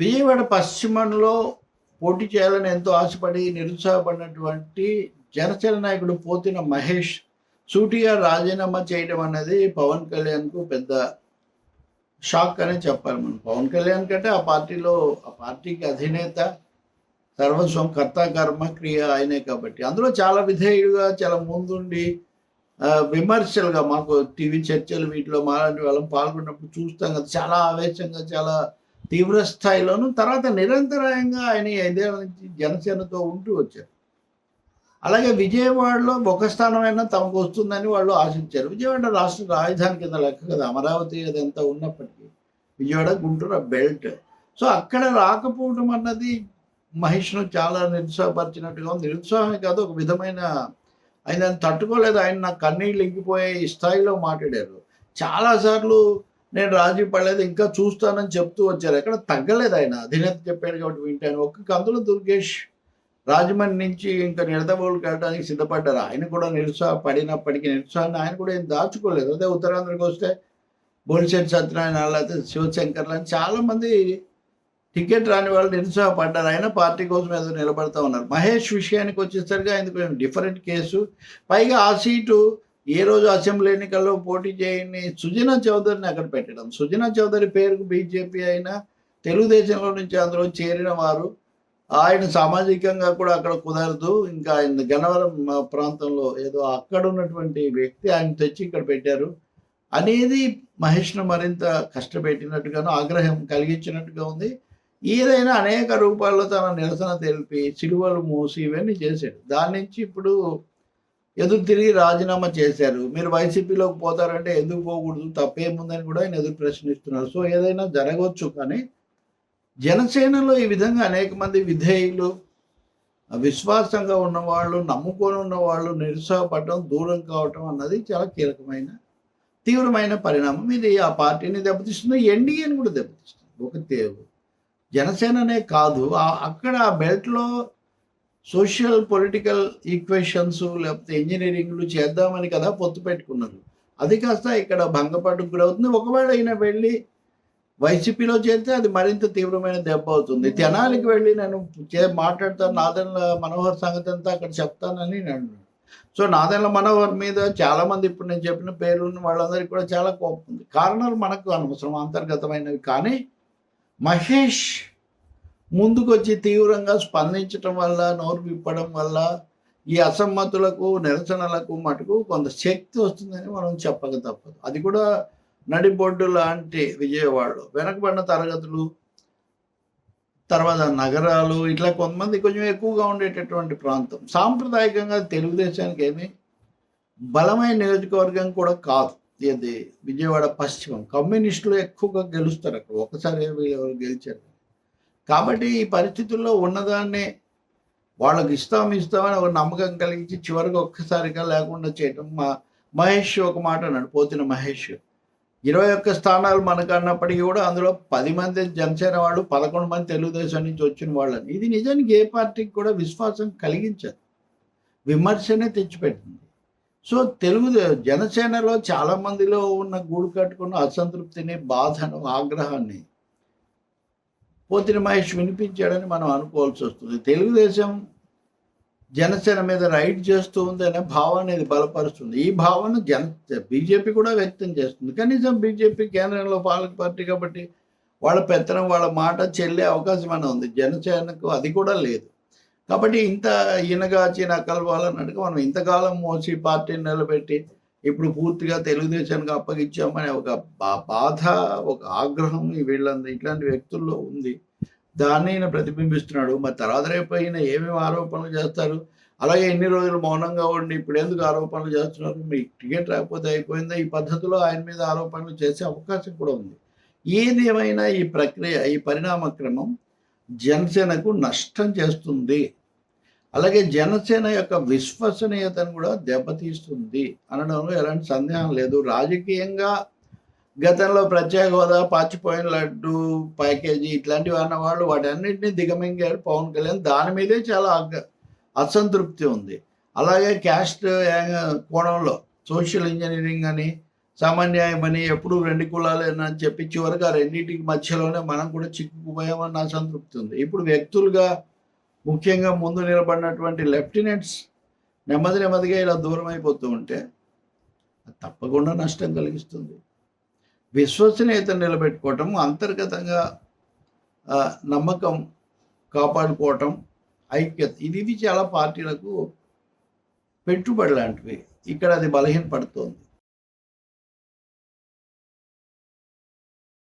విజయవాడ పశ్చిమంలో పోటీ చేయాలని ఎంతో ఆశపడి నిరుత్సాహపడినటువంటి జనసేన నాయకుడు పోతిన మహేష్ సూటిగా రాజీనామా చేయడం అనేది పవన్ కళ్యాణ్కు పెద్ద షాక్ అనే చెప్పాలి. మనం పవన్ కళ్యాణ్ కంటే ఆ పార్టీకి అధినేత, సర్వస్వం, కర్త కర్మ క్రియ ఆయనే కాబట్టి అందులో చాలా విధేయుడుగా చాలా ముందుండి విమర్శలుగా మాకు టీవీ చర్చలు వీటిలో మాలాంటి వాళ్ళం పాల్గొన్నప్పుడు చూస్తాం కదా, చాలా ఆవేశంగా చాలా తీవ్ర స్థాయిలోను తర్వాత నిరంతరాయంగా ఆయన 5 ఏళ్ల నుంచి జనసేనతో ఉంటూ వచ్చారు. అలాగే విజయవాడలో ఒక స్థానమైనా తమకు వస్తుందని వాళ్ళు ఆశించారు. విజయవాడ రాష్ట్ర రాజధాని కింద లెక్క కదా, అమరావతి అదంతా ఉన్నప్పటికీ విజయవాడ గుంటూరు బెల్ట్. సో అక్కడ రాకపోవడం అన్నది మహేష్ను చాలా నిరుత్సాహపరిచినట్టుగా ఉంది. నిరుత్సాహమే కాదు, ఒక విధమైన ఆయన తట్టుకోలేదు. ఆయన నా కన్నీళ్ళు ఇంకిపోయే ఈ స్థాయిలో మాట్లాడారు. చాలాసార్లు నేను రాజీ పడలేదు, ఇంకా చూస్తానని చెప్తూ వచ్చారు. ఎక్కడ తగ్గలేదు ఆయన. అధినేత చెప్పాడు కాబట్టి వింటాను. ఒక్క కందుల దుర్గేష్ రాజమండ్రి నుంచి ఇంకా నిడదవోలుకి వెళ్ళడానికి సిద్ధపడ్డారు. ఆయన కూడా నిరుత్సాహపడినప్పటికీ నిరుత్సాహాన్ని ఆయన కూడా ఏం దాచుకోలేదు. అదే ఉత్తరాంధ్రకి వస్తే బొలిశెట్టి సత్యనారాయణ లేకపోతే శివశంకర్లు అని చాలామంది టికెట్ రాని వాళ్ళు నిరుత్సాహపడ్డారు. ఆయన పార్టీ కోసం ఏదో నిలబడతా ఉన్నారు. మహేష్ విషయానికి వచ్చేసరికి ఆయనకు డిఫరెంట్ కేసు. పైగా ఆ సీటు ఏ రోజు అసెంబ్లీ ఎన్నికల్లో పోటీ చేయని సుజనా చౌదరిని అక్కడ పెట్టడం. సుజనా చౌదరి పేరుకు బీజేపీ అయినా తెలుగుదేశంలో నుంచి అందులో చేరిన వారు, ఆయన సామాజికంగా కూడా అక్కడ కుదరదు, ఇంకా ఆయన గన్నవరం ప్రాంతంలో ఏదో అక్కడ ఉన్నటువంటి వ్యక్తి ఆయన తెచ్చి ఇక్కడ పెట్టారు అనేది మహేష్ను మరింత కష్టపెట్టినట్టుగాను ఆగ్రహం కలిగించినట్టుగా ఉంది. ఏదైనా అనేక రూపాల్లో తన నిరసన తెలిపి సిలువలు మూసి ఇవన్నీ చేశాడు. దాని నుంచి ఇప్పుడు ఎదురు తిరిగి రాజీనామా చేశారు. మీరు వైసీపీలోకి పోతారంటే ఎందుకు పోకూడదు, తప్పేముందని కూడా ఆయన ఎదురు ప్రశ్నిస్తున్నారు. సో ఏదైనా జరగవచ్చు, కానీ జనసేనలో ఈ విధంగా అనేక మంది విధేయులు, విశ్వాసంగా ఉన్నవాళ్ళు, నమ్ముకొని ఉన్నవాళ్ళు నిరుత్సాహపడటం, దూరం కావటం అన్నది చాలా కీలకమైన తీవ్రమైన పరిణామం. ఇది ఆ పార్టీని దెబ్బతీస్తుంది, ఎన్డీఏని కూడా దెబ్బతీస్తుంది. ఒక జనసేననే కాదు, అక్కడ ఆ బెల్ట్లో సోషల్ పొలిటికల్ ఈక్వేషన్స్ లేకపోతే ఇంజనీరింగ్లు చేద్దామని కదా పొత్తు పెట్టుకున్నారు. అది కాస్త ఇక్కడ భంగపాటుకు గురవుతుంది. ఒకవేళ ఈయన వెళ్ళి వైసీపీలో చేరితే అది మరింత తీవ్రమైన దెబ్బ అవుతుంది. తెనాలికి వెళ్ళి నేను మాట్లాడతాను, నాదెండ్ల మనోహర్ సంగతి అంతా అక్కడ చెప్తానని నేను. సో నాదెండ్ల మనోహర్ మీద చాలామంది ఇప్పుడు నేను చెప్పిన పేర్లున్న వాళ్ళందరికీ కూడా చాలా కోపం ఉంది. కారణాలు మనకు అనవసరం, అంతర్గతమైనవి. కానీ మహేష్ ముందుకొచ్చి తీవ్రంగా స్పందించటం వల్ల, నోరు విప్పడం వల్ల ఈ అసమ్మతులకు, నిరసనలకు మటుకు కొంత శక్తి వస్తుందని మనం చెప్పక తప్పదు. అది కూడా నడిబొడ్డు లాంటి విజయవాడలో వెనకబడిన తరగతులు, తర్వాత నగరాలు, ఇట్లా కొంతమంది కొంచెం ఎక్కువగా ఉండేటటువంటి ప్రాంతం. సాంప్రదాయకంగా తెలుగుదేశానికి ఏమి బలమైన నియోజకవర్గం కూడా కాదు ఇది విజయవాడ పశ్చిమం. కమ్యూనిస్టులు ఎక్కువగా గెలుస్తారు అక్కడ, ఒకసారి వీళ్ళు గెలిచారు. కాబట్టి ఈ పరిస్థితుల్లో ఉన్నదాన్ని వాళ్ళకి ఇస్తామని ఒక నమ్మకం కలిగించి చివరికి ఒక్కసారిగా లేకుండా చేయటం. మహేష్ ఒక మాట అన్నాడు, పోతిన మహేష్, 21 స్థానాలు మనకు అన్నప్పటికీ కూడా అందులో 10 మంది జనసేన వాళ్ళు, 11 మంది తెలుగుదేశం నుంచి వచ్చిన వాళ్ళని. ఇది నిజానికి ఏ పార్టీకి కూడా విశ్వాసం కలిగించదు, విమర్శనే తెచ్చిపెట్టింది. సో జనసేనలో చాలా మందిలో ఉన్న గూడు కట్టుకున్న అసంతృప్తిని, బాధను, ఆగ్రహాన్ని పోతిన మహేష్ వినిపించాడని మనం అనుకోవాల్సి వస్తుంది. తెలుగుదేశం జనసేన మీద రైడ్ చేస్తూ ఉంది అనే భావాన్ని ఇది బలపరుస్తుంది. ఈ భావన బీజేపీ కూడా వ్యక్తం చేస్తుంది. కనీసం బీజేపీ కేంద్రంలో పాలక పార్టీ కాబట్టి వాళ్ళ పెత్తనం, వాళ్ళ మాట చెల్లే అవకాశం అనే ఉంది. జనసేనకు అది కూడా లేదు. కాబట్టి ఇంత ఈనగాచి నకలవాలన్నట్టుగా మనం ఇంతకాలం మోసి పార్టీని నిలబెట్టి ఇప్పుడు పూర్తిగా తెలుగుదేశానికి అప్పగించామనే ఒక బాధ, ఒక ఆగ్రహం ఇట్లాంటి వ్యక్తుల్లో ఉంది. దాన్ని ఈయన ప్రతిబింబిస్తున్నాడు. మరి తర్వాత రేపు ఈయన ఏమేమి ఆరోపణలు చేస్తారు, అలాగే ఎన్ని రోజులు మౌనంగా ఉండి ఇప్పుడు ఎందుకు ఆరోపణలు చేస్తున్నారు, మీకు టికెట్ రాకపోతే అయిపోయిందా, ఈ పద్ధతిలో ఆయన మీద ఆరోపణలు చేసే అవకాశం కూడా ఉంది. ఏది ఏమైనా ఈ ప్రక్రియ, ఈ పరిణామక్రమం జనసేనకు నష్టం చేస్తుంది. అలాగే జనసేన యొక్క విశ్వసనీయతను కూడా దెబ్బతీస్తుంది అనడంలో ఎలాంటి సందేహం లేదు. రాజకీయంగా గతంలో ప్రత్యేక హోదా, పాచిపోయిన లడ్డు ప్యాకేజీ ఇట్లాంటివి అన్న వాళ్ళు వాటన్నిటిని దిగమింగారు పవన్ కళ్యాణ్. దాని మీదే చాలా అసంతృప్తి ఉంది. అలాగే క్యాస్ట్ కోణంలో సోషల్ ఇంజనీరింగ్ అని సామాన్యాయమని ఎప్పుడు రెండు కులాలేనని చెప్పి చివరికి ఆ రెండింటికి మధ్యలోనే మనం కూడా చిక్కుకుపోయామని నా సంతృప్తి ఉంది. ఇప్పుడు వ్యక్తులుగా ముఖ్యంగా ముందు నిలబడినటువంటి లెఫ్టినెంట్స్ నెమ్మదిగా ఇలా దూరం అయిపోతూ ఉంటే తప్పకుండా నష్టం కలిగిస్తుంది. విశ్వసనీయతను నిలబెట్టుకోవటం, అంతర్గతంగా నమ్మకం కాపాడుకోవటం, ఐక్యత ఇది చాలా పార్టీలకు పెట్టుబడి లాంటివి. ఇక్కడ అది బలహీనపడుతోంది.